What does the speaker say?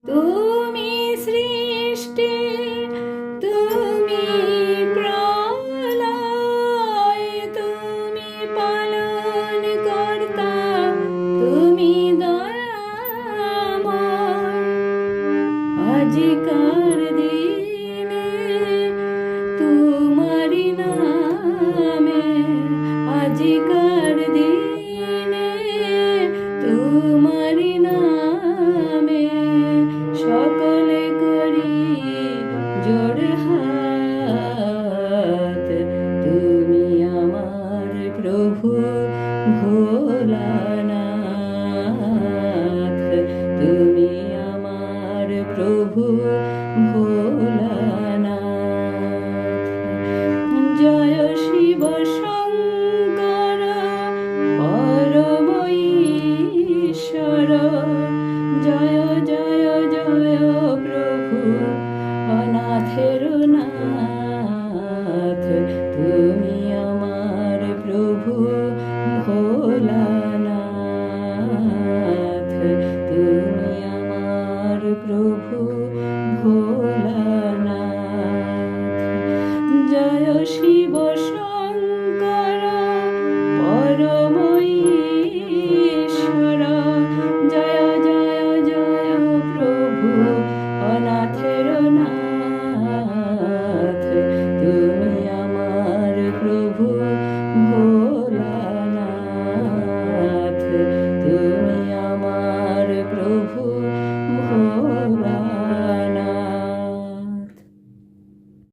তুমি সৃষ্টি, তুমি প্রলয়, তুমি পালন কর্তা, তুমি দয়াময়। আজিকার দিনে তোমারি নামে, আজিকার দিনে তোমারি নামে সকলে করি জোড় হাত। তুমি আমার প্রভু ভোলানাথ, তুমি আমার প্রভু ভোলানাথ। জয় শিব শঙ্কর পরম ঈশ্বর, জয় জয় জয় প্রভু অনাথের নাথ।